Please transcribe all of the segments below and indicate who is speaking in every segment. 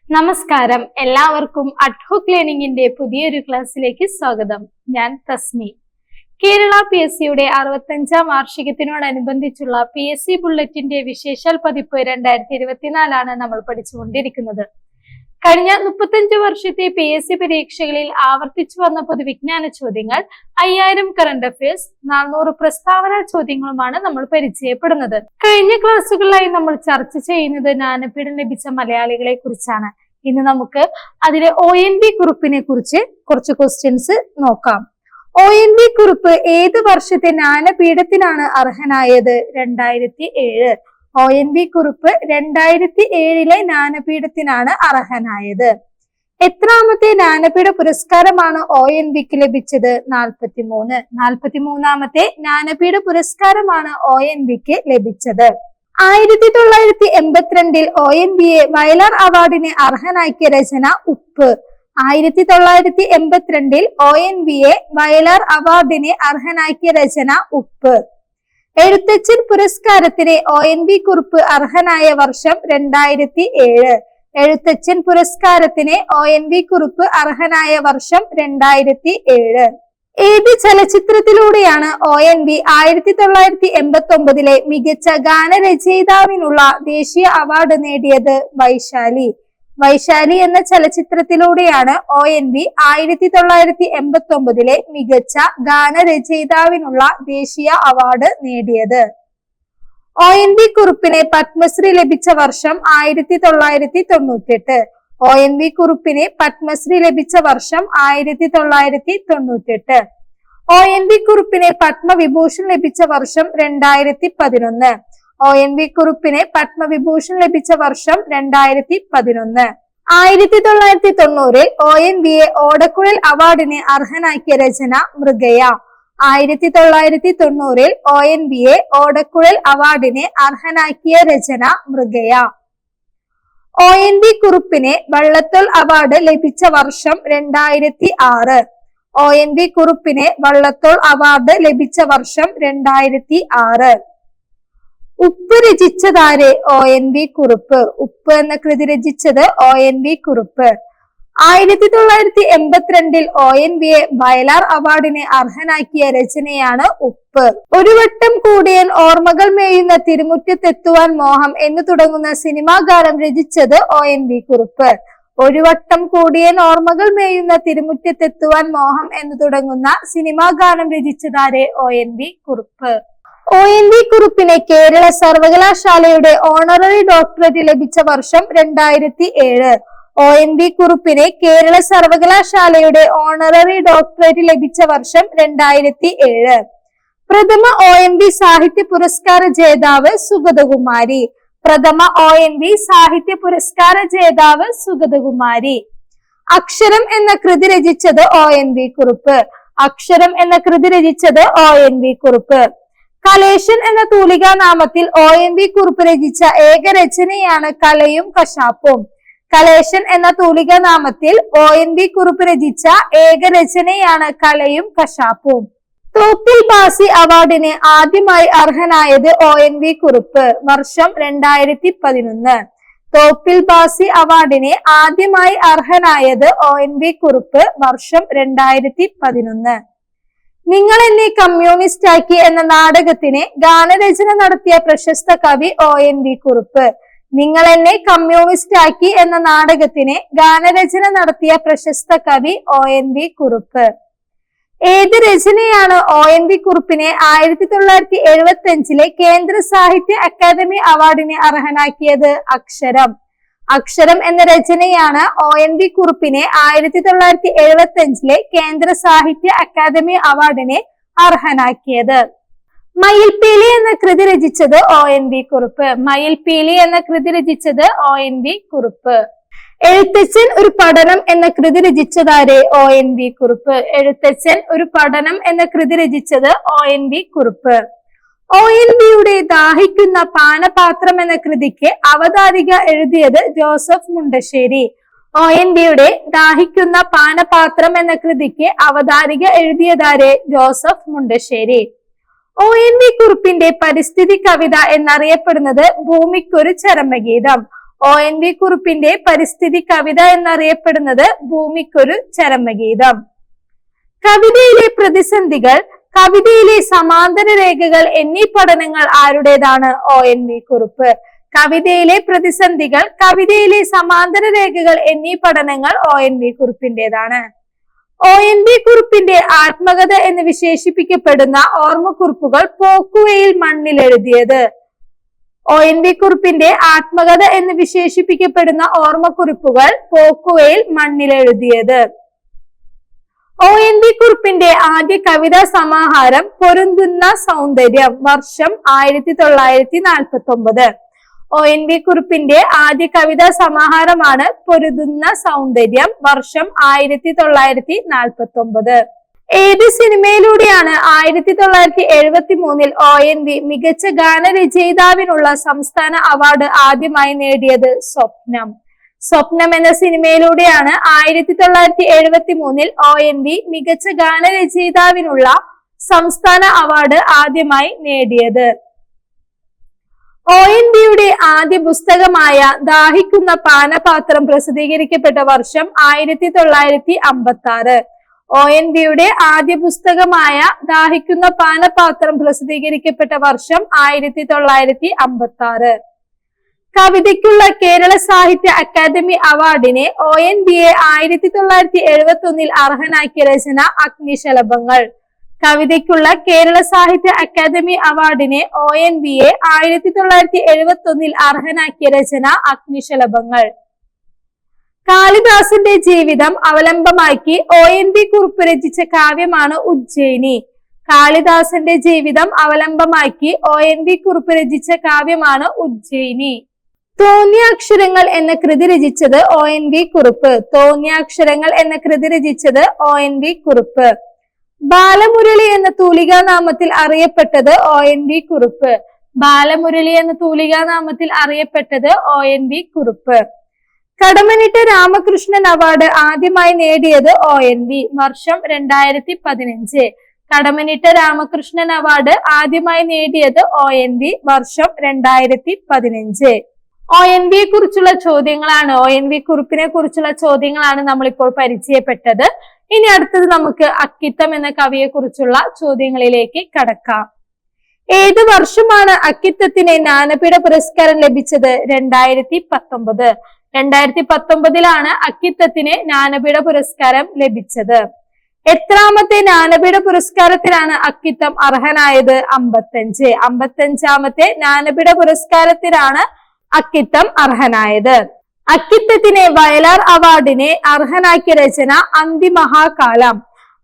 Speaker 1: നമസ്കാരം, എല്ലാവർക്കും അഡ്ഹോക് ലേണിംഗിന്റെ പുതിയൊരു ക്ലാസ്സിലേക്ക് സ്വാഗതം. ഞാൻ തസ്മി. കേരള PSC 65ാം വാർഷികത്തിനോടനുബന്ധിച്ചുള്ള PSC ബുള്ളറ്റിന്റെ വിശേഷാൽ പതിപ്പ് 2024 നമ്മൾ പഠിച്ചുകൊണ്ടിരിക്കുന്നത്. കഴിഞ്ഞ 35 വർഷത്തെ PSC പരീക്ഷകളിൽ ആവർത്തിച്ചു വന്ന പൊതുവിജ്ഞാന ചോദ്യങ്ങൾ, 5000 കറണ്ട് അഫയേഴ്സ്, 400 പ്രസ്താവന ചോദ്യങ്ങളുമാണ് നമ്മൾ പരിചയപ്പെടുന്നത്. കഴിഞ്ഞ ക്ലാസ്സുകളിലായി നമ്മൾ ചർച്ച ചെയ്യുന്നത് ജ്ഞാനപീഠം ലഭിച്ച മലയാളികളെ കുറിച്ചാണ്. ഇന്ന് നമുക്ക് അതിലെ ONV കുറിപ്പിനെ കുറിച്ച് കുറച്ച് ക്വസ്റ്റ്യൻസ് നോക്കാം. ONV കുറിപ്പ് ഏത് വർഷത്തെ ജ്ഞാനപീഠത്തിനാണ് അർഹനായത്? 2007. ONV കുറിപ്പ് 2007 ജ്ഞാനപീഠത്തിനാണ് അർഹനായത്. എത്രാമത്തെ ജ്ഞാനപീഠ പുരസ്കാരമാണ് ONVക്ക് ലഭിച്ചത്? 43. 43ാമത്തെ ജ്ഞാനപീഠ പുരസ്കാരമാണ് ONVക്ക് ലഭിച്ചത്. 1982 ONVയെ വയലാർ അവാർഡിന് അർഹനാക്കിയ രചന ഉപ്പ്. 1982 ONVയെ വയലാർ അവാർഡിന് അർഹനാക്കിയ രചന ഉപ്പ്. എഴുത്തച്ഛൻ പുരസ്കാരത്തിന് ONV കുറിപ്പ് അർഹനായ വർഷം 2007. എഴുത്തച്ഛൻ പുരസ്കാരത്തിന് ONV കുറിപ്പ് അർഹനായ വർഷം 2007. ഏത് ചലച്ചിത്രത്തിലൂടെയാണ് ONV 1989 മികച്ച ഗാനരചയിതാവിനുള്ള ദേശീയ അവാർഡ് നേടിയത്? വൈശാലി. വൈശാലി എന്ന ചലച്ചിത്രത്തിലൂടെയാണ് ONV 1989 മികച്ച ഗാനരചയിതാവിനുള്ള ദേശീയ അവാർഡ് നേടിയത്. ONV കുറിപ്പിന് പത്മശ്രീ ലഭിച്ച വർഷം 1998. ONV കുറിപ്പിന് പത്മശ്രീ ലഭിച്ച വർഷം 1998. ONV കുറിപ്പിന് പത്മവിഭൂഷൺ ലഭിച്ച വർഷം 2011. ONV കുറിപ്പിന് പത്മവിഭൂഷൺ ലഭിച്ച വർഷം 2011. 1990 ONVയെ ഓടക്കുഴൽ അവാർഡിന് അർഹനാക്കിയ രചന മൃഗയ. 1990 ONVയെ ഓടക്കുഴൽ അവാർഡിന് അർഹനാക്കിയ രചന മൃഗയ. ONV കുറിപ്പിന് വള്ളത്തോൾ അവാർഡ് ലഭിച്ച വർഷം 2006. ONV കുറിപ്പിന് വള്ളത്തോൾ അവാർഡ് ലഭിച്ച വർഷം 2006. ഉപ്പ് രചിച്ചതാര്? ONV കുറിപ്പ്. ഉപ്പ് എന്ന കൃതി രചിച്ചത് ONV കുറിപ്പ്. 1982 ONVയെ വയലാർ അവാർഡിന് അർഹനാക്കിയ രചനയാണ് ഉപ്പ്. ഒരു വട്ടം കൂടിയൻ ഓർമ്മകൾ മേയുന്ന തിരുമുറ്റത്തെത്തുവാൻ മോഹം എന്ന് തുടങ്ങുന്ന സിനിമാ ഗാനം രചിച്ചത് ONV കുറിപ്പ്. ഒരു വട്ടം കൂടിയൻ ഓർമ്മകൾ മേയുന്ന തിരുമുറ്റത്തെത്തുവാൻ മോഹം എന്ന് തുടങ്ങുന്ന സിനിമാ ഗാനം രചിച്ചതാരെ? ONV കുറിപ്പ്. ONV കുറിപ്പിന് കേരള സർവകലാശാലയുടെ ഓണററി ഡോക്ടറേറ്റ് ലഭിച്ച വർഷം 2007. ONV കുറിപ്പിന് കേരള സർവകലാശാലയുടെ ഓണററി ഡോക്ടറേറ്റ് ലഭിച്ച വർഷം 2007. പ്രഥമ ONV സാഹിത്യ പുരസ്കാര ജേതാവ് സുഗതകുമാരി. പ്രഥമ ONV സാഹിത്യ പുരസ്കാര ജേതാവ് സുഗതകുമാരി. അക്ഷരം എന്ന കൃതി രചിച്ചത് ONV കുറിപ്പ്. അക്ഷരം എന്ന കൃതി രചിച്ചത് ONV കുറിപ്പ്. കലേശൻ എന്ന തൂലികാ നാമത്തിൽ ONV കുറിപ്പ് രചിച്ച ഏക രചനയാണ് കലയും കശാപ്പും. കലേശൻ എന്ന തൂലികാ നാമത്തിൽ ONV കുറിപ്പ് രചിച്ച ഏക രചനയാണ് കലയും കശാപ്പും. തോപ്പിൽ ഭാസി അവാർഡിന് ആദ്യമായി അർഹനായത് ONV കുറിപ്പ്. വർഷം 2011. തോപ്പിൽ ഭാസി അവാർഡിന് ആദ്യമായി അർഹനായത് ONV കുറിപ്പ്. വർഷം 2011. നിങ്ങൾ എന്നെ കമ്മ്യൂണിസ്റ്റ് ആക്കി എന്ന നാടകത്തിന് ഗാനരചന നടത്തിയ പ്രശസ്ത കവി ONV കുറിപ്പ്. നിങ്ങൾ എന്നെ കമ്മ്യൂണിസ്റ്റ് ആക്കി എന്ന നാടകത്തിന് ഗാനരചന നടത്തിയ പ്രശസ്ത കവി ONV കുറിപ്പ്. ഏത് രചനയാണ് ONV കുറിപ്പിനെ 1975 കേന്ദ്ര സാഹിത്യ അക്കാദമി അവാർഡിന് അർഹനാക്കിയത്? അക്ഷരം. അക്ഷരം എന്ന രചനയാണ് ONV കുറിപ്പിനെ 1975 കേന്ദ്ര സാഹിത്യ അക്കാദമി അവാർഡിന് അർഹനാക്കിയത്. മയിൽപീലി എന്ന കൃതി രചിച്ചത് ONV കുറിപ്പ്. മയിൽപീലി എന്ന കൃതി രചിച്ചത് ONV കുറിപ്പ്. എഴുത്തച്ഛൻ ഒരു പഠനം എന്ന കൃതി രചിച്ചതാരെ? ONV കുറിപ്പ്. എഴുത്തച്ഛൻ ഒരു പഠനം എന്ന കൃതി രചിച്ചത് ONV കുറിപ്പ്. ONVയുടെ ദാഹിക്കുന്ന പാനപാത്രം എന്ന കൃതിക്ക് അവതാരിക എഴുതിയത് ജോസഫ് മുണ്ടശ്ശേരി. ONVയുടെ ദാഹിക്കുന്ന പാനപാത്രം എന്ന കൃതിക്ക് അവതാരിക എഴുതിയതാരെ? ജോസഫ് മുണ്ടശ്ശേരി. ONV കുറിപ്പിന്റെ പരിസ്ഥിതി കവിത എന്നറിയപ്പെടുന്നത് ഭൂമിക്കൊരു ചരമഗീതം. ONV കുറുപ്പിന്റെ പരിസ്ഥിതി കവിത എന്നറിയപ്പെടുന്നത് ഭൂമിക്കൊരു ചരമഗീതം. കവിതയിലെ പ്രതിസന്ധികൾ, കവിതയിലെ സമാന്തര രേഖകൾ എന്നീ പഠനങ്ങൾ ആരുടേതാണ്? ONV കുറുപ്പ്. കവിതയിലെ പ്രതിസന്ധികൾ, കവിതയിലെ സമാന്തര രേഖകൾ എന്നീ പഠനങ്ങൾ ONV കുറുപ്പിന്റേതാണ്. ONV കുറുപ്പിന്റെ ആത്മകഥ എന്ന് വിശേഷിപ്പിക്കപ്പെടുന്ന ഓർമ്മക്കുറിപ്പുകൾ പോക്കുവെയിൽ മണ്ണിലെഴുതിയത്. ONV കുറുപ്പിന്റെ ആത്മകഥ എന്ന് വിശേഷിപ്പിക്കപ്പെടുന്ന ഓർമ്മക്കുറിപ്പുകൾ പോക്കുവെയിൽ മണ്ണിലെഴുതിയത്. ONV കുറുപ്പിന്റെ ആദ്യ കവിതാ സമാഹാരം പൊരുതുന്ന സൗന്ദര്യം, വർഷം 1949. ONV കുറുപ്പിന്റെ ആദ്യ കവിതാ സമാഹാരമാണ് പൊരുതുന്ന സൗന്ദര്യം, വർഷം 1949. ഏത് സിനിമയിലൂടെയാണ് 1973 ONV മികച്ച ഗാനരചയിതാവിനുള്ള സംസ്ഥാന അവാർഡ് ആദ്യമായി നേടിയത്? സ്വപ്നം. സ്വപ്നം എന്ന സിനിമയിലൂടെയാണ് 1973 ONV മികച്ച ഗാനരചയിതാവിനുള്ള സംസ്ഥാന അവാർഡ് ആദ്യമായി നേടിയത്. ONVയുടെ ആദ്യ പുസ്തകമായ ദാഹിക്കുന്ന പാനപാത്രം പ്രസിദ്ധീകരിക്കപ്പെട്ട വർഷം 1956. ONVയുടെ ആദ്യ പുസ്തകമായ ദാഹിക്കുന്ന പാനപാത്രം പ്രസിദ്ധീകരിക്കപ്പെട്ട വർഷം 1956. കവിതയ്ക്കുള്ള കേരള സാഹിത്യ അക്കാദമി അവാർഡിനെ ONVയെ 1971 അർഹനാക്കിയ രചന അഗ്നിശലഭങ്ങൾ. കവിതയ്ക്കുള്ള കേരള സാഹിത്യ അക്കാദമി അവാർഡിനെ ONVയെ 1971 അർഹനാക്കിയ രചന അഗ്നിശലഭങ്ങൾ. കാളിദാസന്റെ ജീവിതം അവലംബമാക്കി ONV കുറുപ്പ് രചിച്ച കാവ്യമാണ് ഉജ്ജയിനി. കാളിദാസന്റെ ജീവിതം അവലംബമാക്കി ONV കുറുപ്പ് രചിച്ച കാവ്യമാണ് ഉജ്ജയിനി. തോന്നിയാക്ഷരങ്ങൾ എന്ന കൃതി രചിച്ചത് ONV കുറുപ്പ്. തോന്നിയാക്ഷരങ്ങൾ എന്ന കൃതി രചിച്ചത് ONV കുറുപ്പ്. ബാലമുരളി എന്ന തൂലികാനാമത്തിൽ അറിയപ്പെട്ടത് ONV കുറുപ്പ്. ബാലമുരളി എന്ന തൂലികാനാമത്തിൽ അറിയപ്പെട്ടത് ONV കുറുപ്പ്. കടമ്മനിട്ട രാമകൃഷ്ണൻ അവാർഡ് ആദ്യമായി നേടിയത് ONV, വർഷം 2015. കടമ്മനിട്ട രാമകൃഷ്ണൻ അവാർഡ് ആദ്യമായി നേടിയത് ONV, വർഷം 2015. ONV കുറിച്ചുള്ള ചോദ്യങ്ങളാണ്, ONV കുറിപ്പിനെ കുറിച്ചുള്ള ചോദ്യങ്ങളാണ് നമ്മളിപ്പോൾ പരിചയപ്പെട്ടത്. ഇനി അടുത്തത് നമുക്ക് അക്കിത്തം എന്ന കവിയെ കുറിച്ചുള്ള ചോദ്യങ്ങളിലേക്ക് കടക്കാം. ഏത് വർഷമാണ് അക്കിത്തത്തിന് ജ്ഞാനപീഠ പുരസ്കാരം ലഭിച്ചത്? 2019. 2019 അക്കിത്തത്തിന് ജ്ഞാനപീഠ പുരസ്കാരം ലഭിച്ചത്. എത്രാമത്തെ ജ്ഞാനപീഠ പുരസ്കാരത്തിനാണ് അക്കിത്തം അർഹനായത്? 55. 55ാമത്തെ ജ്ഞാനപീഠ പുരസ്കാരത്തിനാണ് അക്കിത്തം അർഹനായത്. അക്കിത്തത്തിന് വയലാർ അവാർഡിനെ അർഹനാക്കിയ രചന അന്തിമഹാകാലം.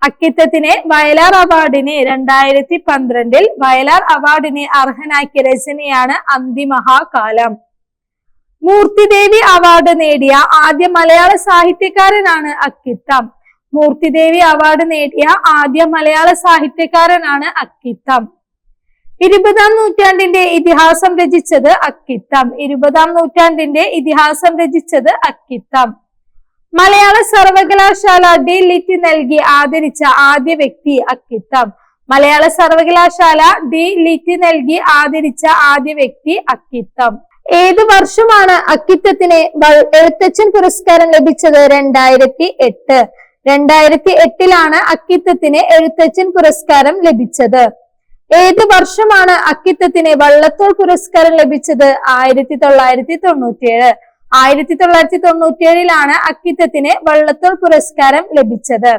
Speaker 1: അക്കിത്തത്തിന് വയലാർ അവാർഡിനെ 2012 വയലാർ അവാർഡിനെ അർഹനാക്കിയ രചനയാണ് അന്തിമഹാകാലം. മൂർത്തിദേവി അവാർഡ് നേടിയ ആദ്യ മലയാള സാഹിത്യകാരനാണ് അക്കിത്തം. മൂർത്തിദേവി അവാർഡ് നേടിയ ആദ്യ മലയാള സാഹിത്യകാരനാണ് അക്കിത്തം. 20ാം നൂറ്റാണ്ടിന്റെ ഇതിഹാസം രചിച്ചത് അക്കിത്തം. 20ാം നൂറ്റാണ്ടിന്റെ ഇതിഹാസം രചിച്ചത് അക്കിത്തം. മലയാള സർവകലാശാല ഡി.ലിറ്റ് നൽകി ആദരിച്ച ആദ്യ വ്യക്തി അക്കിത്തം. മലയാള സർവകലാശാല ഡി.ലിറ്റ് നൽകി ആദരിച്ച ആദ്യ വ്യക്തി അക്കിത്തം. ഏത് വർഷമാണ് അക്കിത്തത്തിന് എഴുത്തച്ഛൻ പുരസ്കാരം ലഭിച്ചത്? 2008. 2008 അക്കിത്തത്തിന് എഴുത്തച്ഛൻ പുരസ്കാരം ലഭിച്ചത്. ഏത് വർഷമാണ് അക്കിത്തത്തിന് വള്ളത്തോൾ പുരസ്കാരം ലഭിച്ചത്? 1997. 1997 അക്കിത്തത്തിന് വള്ളത്തോൾ പുരസ്കാരം ലഭിച്ചത്.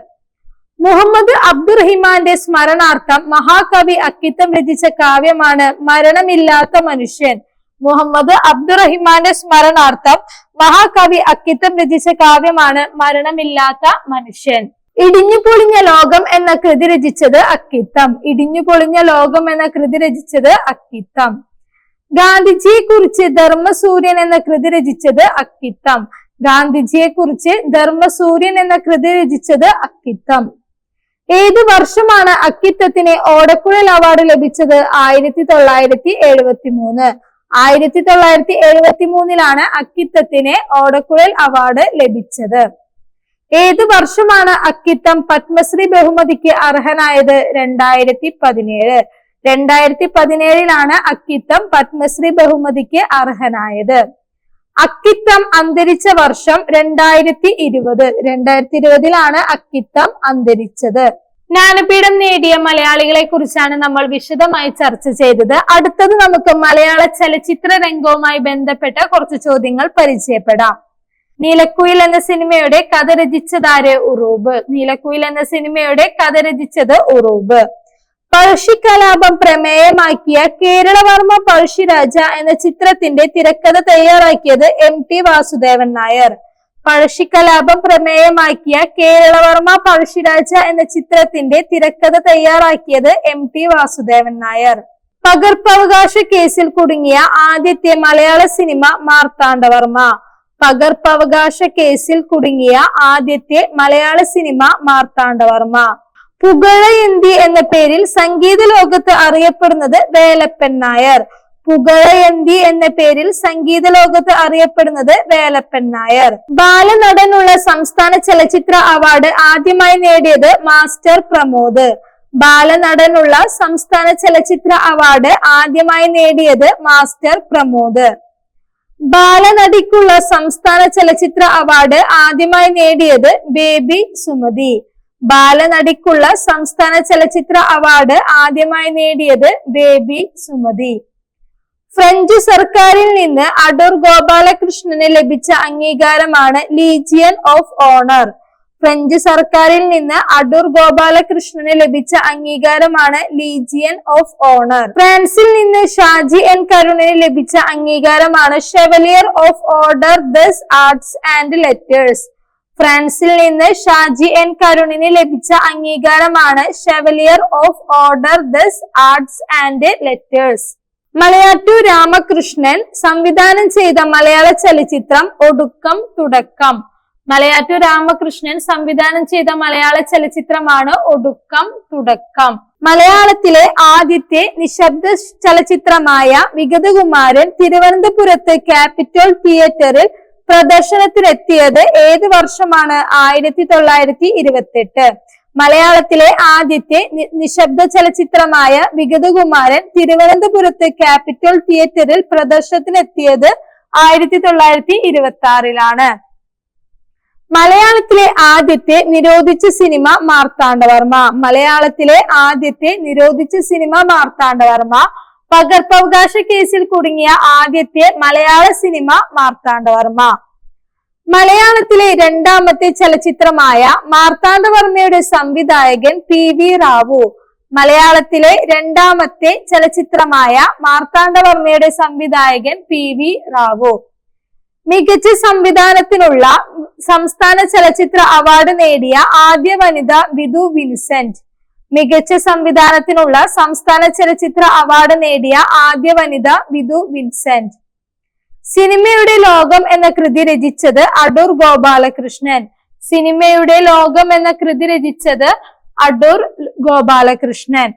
Speaker 1: മുഹമ്മദ് അബ്ദുറഹിമാന്റെ സ്മരണാർത്ഥം മഹാകവി അക്കിത്തം രചിച്ച കാവ്യമാണ് മരണമില്ലാത്ത മനുഷ്യൻ. മുഹമ്മദ് അബ്ദുറഹിമാന്റെ സ്മരണാർത്ഥം മഹാകവി അക്കിത്തം രചിച്ച കാവ്യമാണ് മരണമില്ലാത്ത മനുഷ്യൻ. ഇടിഞ്ഞു പൊളിഞ്ഞ ലോകം എന്ന കൃതി രചിച്ചത് അക്കിത്തം. ഇടിഞ്ഞു പൊളിഞ്ഞ ലോകം എന്ന കൃതി രചിച്ചത് അക്കിത്തം. ഗാന്ധിജിയെ കുറിച്ച് ധർമ്മസൂര്യൻ എന്ന കൃതി രചിച്ചത് അക്കിത്തം. ഗാന്ധിജിയെ കുറിച്ച് ധർമ്മസൂര്യൻ എന്ന കൃതി രചിച്ചത് അക്കിത്തം. ഏത് വർഷമാണ് അക്കിത്തത്തിന് ഓടക്കുഴൽ അവാർഡ് ലഭിച്ചത്? 1973. 1973 അക്കിത്തത്തിന് ഓടക്കുഴൽ അവാർഡ് ലഭിച്ചത്. ഏത് വർഷമാണ് അക്കിത്തം പത്മശ്രീ ബഹുമതിക്ക് അർഹനായത്? 2017. 2017 അക്കിത്തം പത്മശ്രീ ബഹുമതിക്ക് അർഹനായത്. അക്കിത്തം അന്തരിച്ച വർഷം 2020. 2020 അക്കിത്തം അന്തരിച്ചത്. ജ്ഞാനപീഠം നേടിയ മലയാളികളെ കുറിച്ചാണ് നമ്മൾ വിശദമായി ചർച്ച ചെയ്തത്. അടുത്തത് നമുക്ക് മലയാള ചലച്ചിത്ര രംഗവുമായി ബന്ധപ്പെട്ട കുറച്ച് ചോദ്യങ്ങൾ പരിചയപ്പെടാം. നീലക്കുയിൽ എന്ന സിനിമയുടെ കഥ രചിച്ചതാര്? ഉറൂബ്. നീലക്കുയിൽ എന്ന സിനിമയുടെ കഥ രചിച്ചത് ഉറൂബ്. പഴശ്ശിക്കലാപം പ്രമേയമാക്കിയ കേരളവർമ്മ പഴശ്ശിരാജ എന്ന ചിത്രത്തിന്റെ തിരക്കഥ തയ്യാറാക്കിയത് MT വാസുദേവൻ നായർ. പഴശ്ശിക്കലാപം പ്രമേയമാക്കിയ കേരളവർമ്മ പഴശ്ശിരാജ എന്ന ചിത്രത്തിന്റെ തിരക്കഥ തയ്യാറാക്കിയത് MT വാസുദേവൻ നായർ. പകർപ്പവകാശ കേസിൽ കുടുങ്ങിയ ആദ്യത്തെ മലയാള സിനിമ മാർത്താണ്ഡവർമ്മ. പകർപ്പവകാശ കേസിൽ കുടുങ്ങിയ ആദ്യത്തെ മലയാള സിനിമ മാർത്താണ്ഡവർമ്മ. പുകഴയന്തി എന്ന പേരിൽ സംഗീത ലോകത്ത് അറിയപ്പെടുന്നത് വേലപ്പൻ നായർ. പുകഴയന്തി എന്ന പേരിൽ സംഗീത ലോകത്ത് അറിയപ്പെടുന്നത് വേലപ്പൻ നായർ. ബാലനടനുള്ള സംസ്ഥാന ചലച്ചിത്ര അവാർഡ് ആദ്യമായി നേടിയത് മാസ്റ്റർ പ്രമോദ്. ബാലനടനുള്ള സംസ്ഥാന ചലച്ചിത്ര അവാർഡ് ആദ്യമായി നേടിയത് മാസ്റ്റർ പ്രമോദ്. ബാലനടിക്കുള്ള സംസ്ഥാന ചലച്ചിത്ര അവാർഡ് ആദ്യമായി നേടിയത് ബേബി സുമതി. ബാലനടിക്കുള്ള സംസ്ഥാന ചലച്ചിത്ര അവാർഡ് ആദ്യമായി നേടിയത് ബേബി സുമതി. ഫ്രഞ്ച് സർക്കാരിൽ നിന്ന് അടൂർ ഗോപാലകൃഷ്ണന് ലഭിച്ച അംഗീകാരമാണ് ലീജിയൻ ഓഫ് ഓണർ. ഫ്രഞ്ച് സർക്കാരിൽ നിന്ന് അടൂർ ഗോപാലകൃഷ്ണന് ലഭിച്ച അംഗീകാരമാണ് ലീജിയൻ ഓഫ് ഓണർ. ഫ്രാൻസിൽ നിന്ന് ഷാജി N കരുണിന് ലഭിച്ച അംഗീകാരമാണ് chevalier of order des arts and letters. ഫ്രാൻസിൽ നിന്ന് ഷാജി N കരുണിന് ലഭിച്ച അംഗീകാരമാണ് chevalier of order des arts and letters. Malayattoor Ramakrishnan സംവിധാനം ചെയ്ത മലയാള ചലച്ചിത്രം ഒടുക്കം തുടക്കം. മലയാറ്റൂർ രാമകൃഷ്ണൻ സംവിധാനം ചെയ്ത മലയാള ചലച്ചിത്രമാണ് ഒടുക്കം തുടക്കം. മലയാളത്തിലെ ആദ്യത്തെ നിശബ്ദ ചലച്ചിത്രമായ വിഗതകുമാരൻ തിരുവനന്തപുരത്ത് ക്യാപിറ്റൽ തിയേറ്ററിൽ പ്രദർശനത്തിനെത്തിയത് ഏത് വർഷമാണ്? 1928. മലയാളത്തിലെ ആദ്യത്തെ നിശബ്ദ ചലച്ചിത്രമായ വിഗതകുമാരൻ തിരുവനന്തപുരത്ത് ക്യാപിറ്റൽ തിയേറ്ററിൽ പ്രദർശനത്തിനെത്തിയത് 1926. മലയാളത്തിലെ ആദ്യത്തെ നിരോധിച്ച സിനിമ മാർത്താണ്ഡവർമ്മ. മലയാളത്തിലെ ആദ്യത്തെ നിരോധിച്ച സിനിമ മാർത്താണ്ഡവർമ്മ. പകർപ്പവകാശ കേസിൽ കുടുങ്ങിയ ആദ്യത്തെ മലയാള സിനിമ മാർത്താണ്ഡവർമ്മ. മലയാളത്തിലെ രണ്ടാമത്തെ ചലച്ചിത്രമായ മാർത്താണ്ഡവർമ്മയുടെ സംവിധായകൻ PV റാവു. മലയാളത്തിലെ രണ്ടാമത്തെ ചലച്ചിത്രമായ മാർത്താണ്ഡവർമ്മയുടെ സംവിധായകൻ PV റാവു. മികച്ച സംവിധാനത്തിനുള്ള സംസ്ഥാന ചലച്ചിത്ര അവാർഡ് നേടിയ ആദ്യ വനിത വിധു വിൻസെന്റ്. മികച്ച സംവിധാനത്തിനുള്ള സംസ്ഥാന ചലച്ചിത്ര അവാർഡ് നേടിയ ആദ്യ വനിത വിധു വിൻസെന്റ്. സിനിമയുടെ ലോകം എന്ന കൃതി രചിച്ചത് അടൂർ ഗോപാലകൃഷ്ണൻ. സിനിമയുടെ ലോകം എന്ന കൃതി രചിച്ചത് അടൂർ ഗോപാലകൃഷ്ണൻ.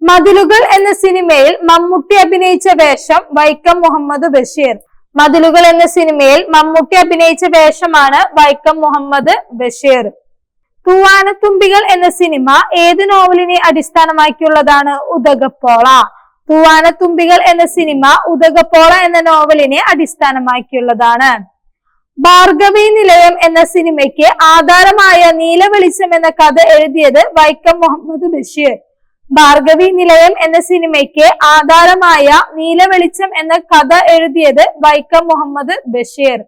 Speaker 1: മതിലുകൾ എന്ന സിനിമയിൽ മമ്മൂട്ടി അഭിനയിച്ച വേഷം വൈക്കം മുഹമ്മദ് ബഷീർ. മതിലുകൾ എന്ന സിനിമയിൽ മമ്മൂട്ടി അഭിനയിച്ച വേഷമാണ് വൈക്കം മുഹമ്മദ് ബഷീർ. തൂവാനത്തുമ്പികൾ എന്ന സിനിമ ഏത് നോവലിനെ അടിസ്ഥാനമാക്കിയുള്ളതാണ്? ഉദകപ്പോള. തൂവാനത്തുമ്പികൾ എന്ന സിനിമ ഉദകപ്പോള എന്ന നോവലിനെ അടിസ്ഥാനമാക്കിയുള്ളതാണ്. ഭാർഗവി നിലയം എന്ന സിനിമയ്ക്ക് ആധാരമായ നീലവെളിച്ചം എന്ന കഥ എഴുതിയത് വൈക്കം മുഹമ്മദ് ബഷീർ. ഭാർഗവി നിലയം എന്ന സിനിമയ്ക്ക് ആധാരമായ നീലവെളിച്ചം എന്ന കഥ എഴുതിയത് വൈക്കം മുഹമ്മദ് ബഷീർ.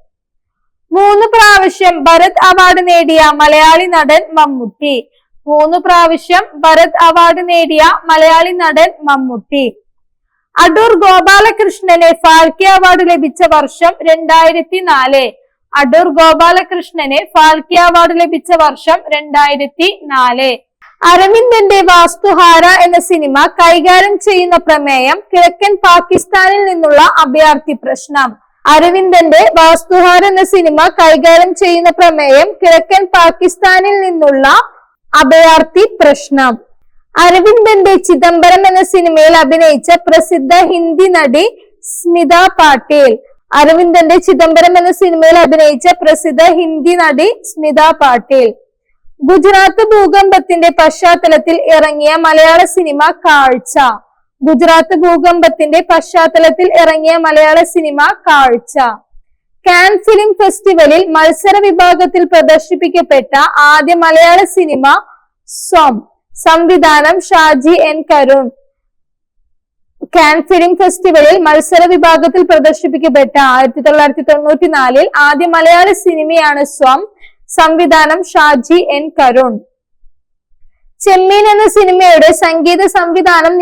Speaker 1: 3 പ്രാവശ്യം ഭരത് അവാർഡ് നേടിയ മലയാളി നടൻ മമ്മൂട്ടി. 3 പ്രാവശ്യം ഭരത് അവാർഡ് നേടിയ മലയാളി നടൻ മമ്മൂട്ടി. അടൂർ ഗോപാലകൃഷ്ണന് ഫാൽക്കെ അവാർഡ് ലഭിച്ച വർഷം 2004. അടൂർ ഗോപാലകൃഷ്ണന് ഫാൽക്കെ അവാർഡ് ലഭിച്ച വർഷം 2004. അരവിന്ദന്റെ വാസ്തുഹാര എന്ന സിനിമ കൈകാര്യം ചെയ്യുന്ന പ്രമേയം കിഴക്കൻ പാകിസ്ഥാനിൽ നിന്നുള്ള അഭയാർത്ഥി പ്രശ്നം. അരവിന്ദന്റെ വാസ്തുഹാര എന്ന സിനിമ കൈകാര്യം ചെയ്യുന്ന പ്രമേയം കിഴക്കൻ പാകിസ്ഥാനിൽ നിന്നുള്ള അഭയാർത്ഥി പ്രശ്നം. അരവിന്ദന്റെ ചിദംബരം എന്ന സിനിമയിൽ അഭിനയിച്ച പ്രസിദ്ധ ഹിന്ദി നടി സ്മിത പാട്ടീൽ. അരവിന്ദന്റെ ചിദംബരം എന്ന സിനിമയിൽ അഭിനയിച്ച പ്രസിദ്ധ ഹിന്ദി നടി സ്മിത പാട്ടീൽ. ഗുജറാത്ത് ഭൂകമ്പത്തിന്റെ പശ്ചാത്തലത്തിൽ ഇറങ്ങിയ മലയാള സിനിമ കാഴ്ച. ഗുജറാത്ത് ഭൂകമ്പത്തിന്റെ പശ്ചാത്തലത്തിൽ ഇറങ്ങിയ മലയാള സിനിമ കാഴ്ച. കാൻ ഫിലിം ഫെസ്റ്റിവലിൽ മത്സര വിഭാഗത്തിൽ പ്രദർശിപ്പിക്കപ്പെട്ട ആദ്യ മലയാള സിനിമ സ്വം. സംവിധാനം Shaji N Karun. Cannes film ഫെസ്റ്റിവലിൽ മത്സര വിഭാഗത്തിൽ പ്രദർശിപ്പിക്കപ്പെട്ട 1994 ആദ്യ മലയാള സിനിമയാണ് സ്വം. സംവിധാനം ഷാജി എൻ കരുൺ. ചെമ്മീൻ എന്ന സിനിമയുടെ സംഗീത സംവിധാനം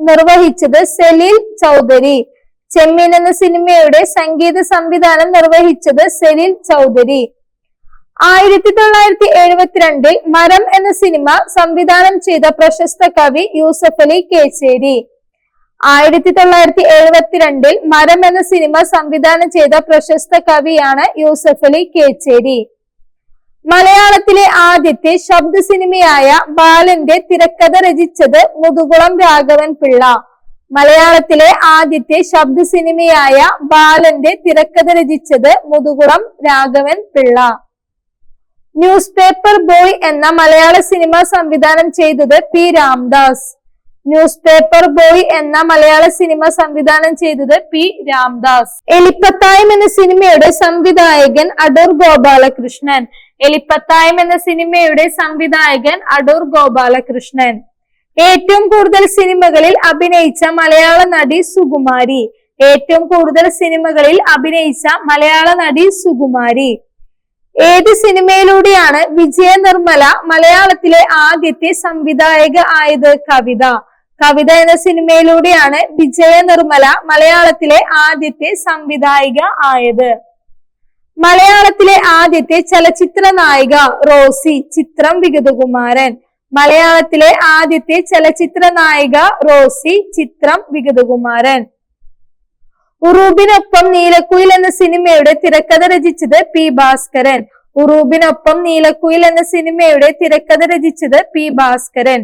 Speaker 1: നിർവഹിച്ചത് സലീൽ ചൗധരി. ചെമ്മീൻ എന്ന സിനിമയുടെ സംഗീത സംവിധാനം നിർവഹിച്ചത് സലീൽ ചൗധരി. 1972 മരം എന്ന സിനിമ സംവിധാനം ചെയ്ത പ്രശസ്ത കവി യൂസഫ് അലി കേച്ചേരി. 1972 മരം എന്ന സിനിമ സംവിധാനം ചെയ്ത പ്രശസ്ത കവിയാണ് യൂസഫ് അലി കേച്ചേരി. മലയാളത്തിലെ ആദ്യത്തെ ശബ്ദ സിനിമയായ ബാലന്റെ തിരക്കഥ രചിച്ചത് മുതുകുളം രാഘവൻ പിള്ള. മലയാളത്തിലെ ആദ്യത്തെ ശബ്ദ സിനിമയായ ബാലന്റെ തിരക്കഥ രചിച്ചത് Muthukulam Raghavan Pillai. News paper boy എന്ന മലയാള സിനിമ സംവിധാനം ചെയ്തത് P Ramdas. News paper boy എന്ന മലയാള സിനിമ സംവിധാനം ചെയ്തത് പി രാംദാസ്. എലിപ്പത്തായം എന്ന സിനിമയുടെ സംവിധായകൻ അടൂർ ഗോപാലകൃഷ്ണൻ. എലിപ്പത്തായം എന്ന സിനിമയുടെ സംവിധായകൻ അടൂർ ഗോപാലകൃഷ്ണൻ. ഏറ്റവും കൂടുതൽ സിനിമകളിൽ അഭിനയിച്ച മലയാള നടി സുകുമാരി. ഏറ്റവും കൂടുതൽ സിനിമകളിൽ അഭിനയിച്ച മലയാള നടി സുകുമാരി. ഏത് സിനിമയിലൂടെയാണ് വിജയ നിർമ്മല മലയാളത്തിലെ ആദ്യത്തെ സംവിധായക ആയത്? കവിത. കവിത എന്ന സിനിമയിലൂടെയാണ് വിജയ നിർമ്മല മലയാളത്തിലെ ആദ്യത്തെ സംവിധായിക ആയത്. മലയാളത്തിലെ ആദ്യത്തെ ചലച്ചിത്ര നായിക റോസി. ചിത്രം വിഗതകുമാരൻ. മലയാളത്തിലെ ആദ്യത്തെ ചലച്ചിത്ര നായിക റോസി. ചിത്രം വിഗതകുമാരൻ. ഉറൂബിനൊപ്പം നീലക്കുയിൽ എന്ന സിനിമയുടെ തിരക്കഥ രചിച്ചത് പി ഭാസ്കരൻ. ഉറൂബിനൊപ്പം നീലക്കുയിൽ എന്ന സിനിമയുടെ തിരക്കഥ രചിച്ചത് പി ഭാസ്കരൻ.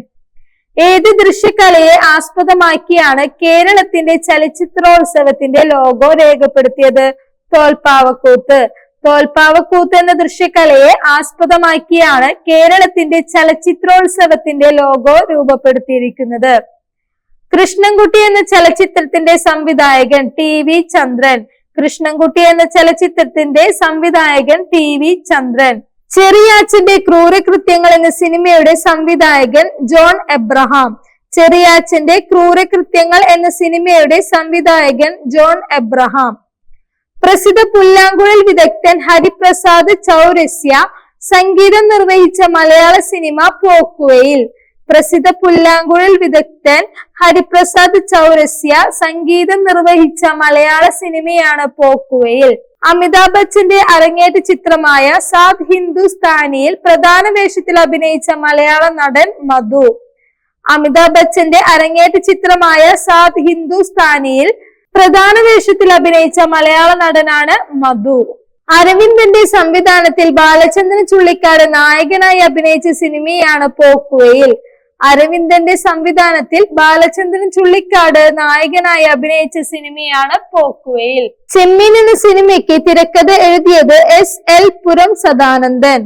Speaker 1: ഏത് ദൃശ്യകലയെ ആസ്പദമാക്കിയാണ് കേരളത്തിന്റെ ചലച്ചിത്രോത്സവത്തിന്റെ ലോഗോ രേഖപ്പെടുത്തിയത്? തോൽപ്പാവക്കൂത്ത്. തോൽപ്പാവക്കൂത്ത് എന്ന ദൃശ്യകലയെ ആസ്പദമാക്കിയാണ് കേരളത്തിന്റെ ചലച്ചിത്രോത്സവത്തിന്റെ ലോഗോ രൂപപ്പെടുത്തിയിരിക്കുന്നത്. കൃഷ്ണൻകുട്ടി എന്ന ചലച്ചിത്രത്തിന്റെ സംവിധായകൻ ടി വി ചന്ദ്രൻ. കൃഷ്ണൻകുട്ടി എന്ന ചലച്ചിത്രത്തിന്റെ സംവിധായകൻ ടി വി ചന്ദ്രൻ. ചെറിയാച്ചന്റെ ക്രൂരകൃത്യങ്ങൾ എന്ന സിനിമയുടെ സംവിധായകൻ ജോൺ എബ്രഹാം. ചെറിയാച്ചന്റെ ക്രൂരകൃത്യങ്ങൾ എന്ന സിനിമയുടെ സംവിധായകൻ ജോൺ എബ്രഹാം. പ്രസിദ്ധ പുല്ലാങ്കുഴൽ വിദഗ്ധൻ ഹരിപ്രസാദ് ചൗരസ്യ സംഗീതം നിർവഹിച്ച മലയാള സിനിമ പോക്കുവെയിൽ. പ്രസിദ്ധ പുല്ലാങ്കുഴൽ വിദഗ്ധൻ ഹരിപ്രസാദ് ചൗരസ്യ സംഗീതം നിർവഹിച്ച മലയാള സിനിമയാണ് പോക്കുവെയിൽ. അമിതാഭ് ബച്ചന്റെ അരങ്ങേറ്റ ചിത്രമായ സാത് ഹിന്ദുസ്ഥാനിയിൽ പ്രധാന വേഷത്തിൽ അഭിനയിച്ച മലയാള നടൻ മധു. അമിതാഭ് ബച്ചന്റെ അരങ്ങേറ്റ ചിത്രമായ സാത് ഹിന്ദുസ്ഥാനിയിൽ പ്രധാന വേഷത്തിൽ അഭിനയിച്ച മലയാള നടനാണ് മധു. അരവിന്ദന്റെ സംവിധാനത്തിൽ ബാലചന്ദ്രൻ ചുള്ളിക്കാട് നായകനായി അഭിനയിച്ച സിനിമയാണ് പോക്കുവെയിൽ. അരവിന്ദന്റെ സംവിധാനത്തിൽ ബാലചന്ദ്രൻ ചുള്ളിക്കാട് നായകനായി അഭിനയിച്ച സിനിമയാണ് പോക്കുവെയിൽ. ചെമ്മീൻ എന്ന സിനിമയ്ക്ക് തിരക്കഥ എഴുതിയത് എസ് എൽ പുരം സദാനന്ദൻ.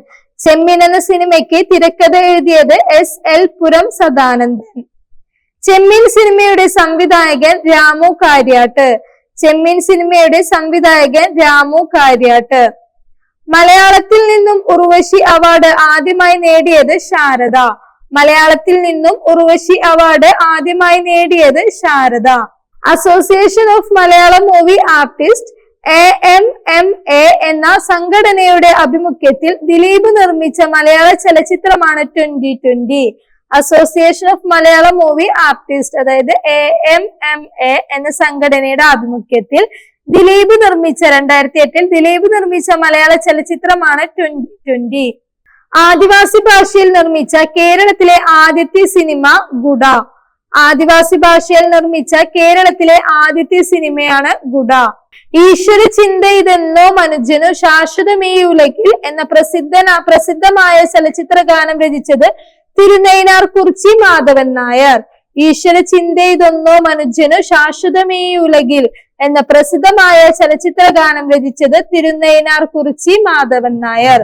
Speaker 1: ചെമ്മീൻ എന്ന സിനിമയ്ക്ക് തിരക്കഥ എഴുതിയത് എസ് എൽ പുരം സദാനന്ദൻ. ചെമ്മീൻ സിനിമയുടെ സംവിധായകൻ രാമു കാര്യാട്ട്. ചെമ്മീൻ സിനിമയുടെ സംവിധായകൻ രാമു കാര്യാട്ട്. മലയാളത്തിൽ നിന്നും ഉർവശി അവാർഡ് ആദ്യമായി നേടിയത് ശാരദ. മലയാളത്തിൽ നിന്നും ഉർവശി അവാർഡ് ആദ്യമായി നേടിയത് Sharada. Association of Malayalam movie artist AMMA എന്ന സംഘടനയുടെ ആഭിമുഖ്യത്തിൽ ദിലീപ് നിർമ്മിച്ച മലയാള ചലച്ചിത്രമാണ് 2020. Association of Malayalam movie artist അതായത് AMMA എന്ന സംഘടനയുടെ ആഭിമുഖ്യത്തിൽ ദിലീപ് നിർമ്മിച്ച 2008 ദിലീപ് നിർമ്മിച്ച മലയാള ചലച്ചിത്രമാണ് 2020. ആദിവാസി ഭാഷയിൽ നിർമ്മിച്ച കേരളത്തിലെ ആദ്യത്തെ സിനിമ ഗുഡ. ആദിവാസി ഭാഷയിൽ നിർമ്മിച്ച കേരളത്തിലെ ആദ്യത്തെ സിനിമയാണ് ഗുഡ. ഈശ്വര ചിന്ത ഇതെന്നോ മനുജനു ശാശ്വതമേ ഉലകിൽ എന്ന പ്രസിദ്ധമായ ചലച്ചിത്ര ഗാനം രചിച്ചത് തിരുനൈനാർ കുറിച്ചി മാധവൻ നായർ. ഈശ്വര ചിന്ത ഇതൊന്നോ മനുജനു ശാശ്വതമേ ഉലകിൽ എന്ന പ്രസിദ്ധമായ ചലച്ചിത്ര ഗാനം രചിച്ചത് തിരുനൈനാർ കുറിച്ചി മാധവൻ നായർ.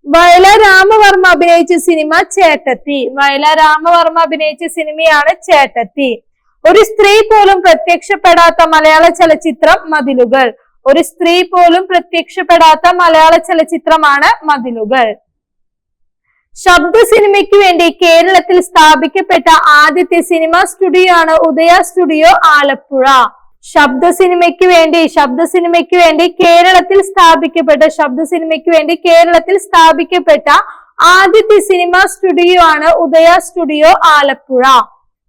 Speaker 1: വയല രാമവർമ്മ അഭിനയിച്ച സിനിമ ചേട്ടത്തി. വയല രാമവർമ്മ അഭിനയിച്ച സിനിമയാണ് ചേട്ടത്തി. ഒരു സ്ത്രീ പോലും പ്രത്യക്ഷപ്പെടാത്ത മലയാള ചലച്ചിത്രം മതിലുകൾ. ഒരു സ്ത്രീ പോലും പ്രത്യക്ഷപ്പെടാത്ത മലയാള ചലച്ചിത്രമാണ് മതിലുകൾ. ശബ്ദ സിനിമയ്ക്ക് വേണ്ടി കേരളത്തിൽ സ്ഥാപിക്കപ്പെട്ട ആദ്യത്തെ സിനിമാ സ്റ്റുഡിയോ ആണ് ഉദയ സ്റ്റുഡിയോ ആലപ്പുഴ. ശബ്ദ സിനിമയ്ക്ക് വേണ്ടി കേരളത്തിൽ സ്ഥാപിക്കപ്പെട്ട ആദ്യത്തെ സിനിമാ സ്റ്റുഡിയോ ആണ് ഉദയ സ്റ്റുഡിയോ ആലപ്പുഴ.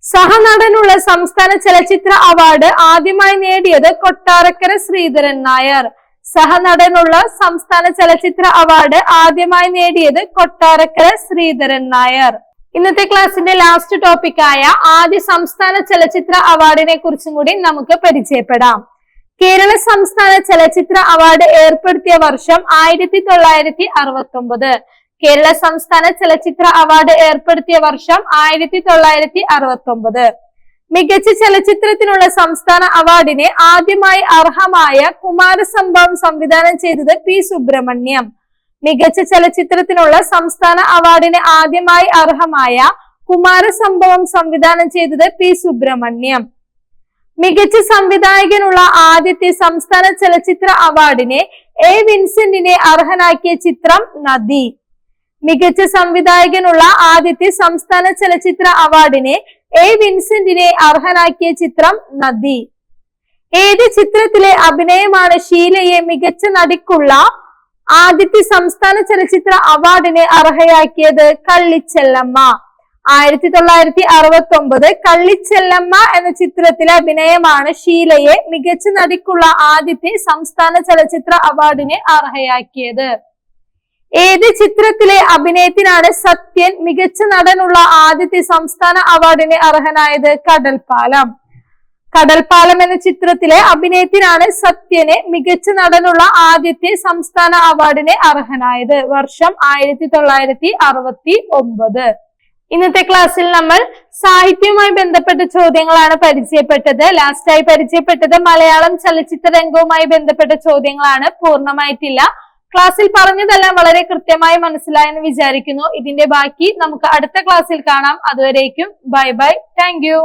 Speaker 1: സഹനടനുള്ള സംസ്ഥാന ചലച്ചിത്ര അവാർഡ് ആദ്യമായി നേടിയത് കൊട്ടാരക്കര ശ്രീധരൻ നായർ. സഹനടനുള്ള സംസ്ഥാന ചലച്ചിത്ര അവാർഡ് ആദ്യമായി നേടിയത് കൊട്ടാരക്കര ശ്രീധരൻ നായർ. ഇന്നത്തെ ക്ലാസ്സിന്റെ ലാസ്റ്റ് ടോപ്പിക്കായ ആദ്യ സംസ്ഥാന ചലച്ചിത്ര അവാർഡിനെ കുറിച്ചും കൂടി നമുക്ക് പരിചയപ്പെടാം. കേരള സംസ്ഥാന ചലച്ചിത്ര അവാർഡ് ഏർപ്പെടുത്തിയ വർഷം 1969. കേരള സംസ്ഥാന ചലച്ചിത്ര അവാർഡ് ഏർപ്പെടുത്തിയ വർഷം 1969. മികച്ച ചലച്ചിത്രത്തിനുള്ള സംസ്ഥാന അവാർഡിന് ആദ്യമായി അർഹമായ കുമാരസംഭവം സംവിധാനം ചെയ്തത് പി സുബ്രഹ്മണ്യം. മികച്ച ചലച്ചിത്രത്തിനുള്ള സംസ്ഥാന അവാർഡിന് ആദ്യമായി അർഹമായ കുമാരസംഭവം സംവിധാനം ചെയ്തത് പി സുബ്രഹ്മണ്യം. മികച്ച സംവിധായകനുള്ള ആദ്യത്തെ സംസ്ഥാന ചലച്ചിത്ര അവാർഡിന് എ വിൻസെന്റിനെ അർഹനാക്കിയ ചിത്രം നദി. മികച്ച സംവിധായകനുള്ള ആദ്യത്തെ സംസ്ഥാന ചലച്ചിത്ര അവാർഡിന് എ വിൻസെന്റിനെ അർഹനാക്കിയ ചിത്രം നദി. ഏത് ചിത്രത്തിലെ അഭിനയമാണ് ഷീലയെ മികച്ച നടിക്കുള്ള ആദ്യത്തെ സംസ്ഥാന ചലച്ചിത്ര അവാർഡിന് അർഹയാക്കിയത്? കള്ളിച്ചെല്ലമ്മ. 1969 കള്ളിച്ചെല്ലമ്മ എന്ന ചിത്രത്തിലെ അഭിനയമാണ് ഷീലയെ മികച്ച നടിക്കുള്ള ആദ്യത്തെ സംസ്ഥാന ചലച്ചിത്ര അവാർഡിന് അർഹയാക്കിയത്. ഏത് ചിത്രത്തിലെ അഭിനയത്തിനാണ് സത്യൻ മികച്ച നടനുള്ള ആദ്യത്തെ സംസ്ഥാന അവാർഡിന് അർഹനായത്? കടൽപ്പാലം. കടൽപ്പാലം എന്ന ചിത്രത്തിലെ അഭിനയത്തിനാണ് സത്യന് മികച്ച നടനുള്ള ആദ്യത്തെ സംസ്ഥാന അവാർഡിന് അർഹനായത്. വർഷം 1969. ഇന്നത്തെ ക്ലാസ്സിൽ നമ്മൾ സാഹിത്യവുമായി ബന്ധപ്പെട്ട ചോദ്യങ്ങളാണ് പരിചയപ്പെട്ടത്. ലാസ്റ്റായി പരിചയപ്പെട്ടത് മലയാളം ചലച്ചിത്ര രംഗവുമായി ബന്ധപ്പെട്ട ചോദ്യങ്ങളാണ്. പൂർണ്ണമായിട്ടില്ല. ക്ലാസ്സിൽ പറഞ്ഞതെല്ലാം വളരെ കൃത്യമായി മനസ്സിലായെന്ന് വിചാരിക്കുന്നു. ഇതിന്റെ ബാക്കി നമുക്ക് അടുത്ത ക്ലാസ്സിൽ കാണാം. അതുവരേക്കും ബൈ ബൈ. Thank you.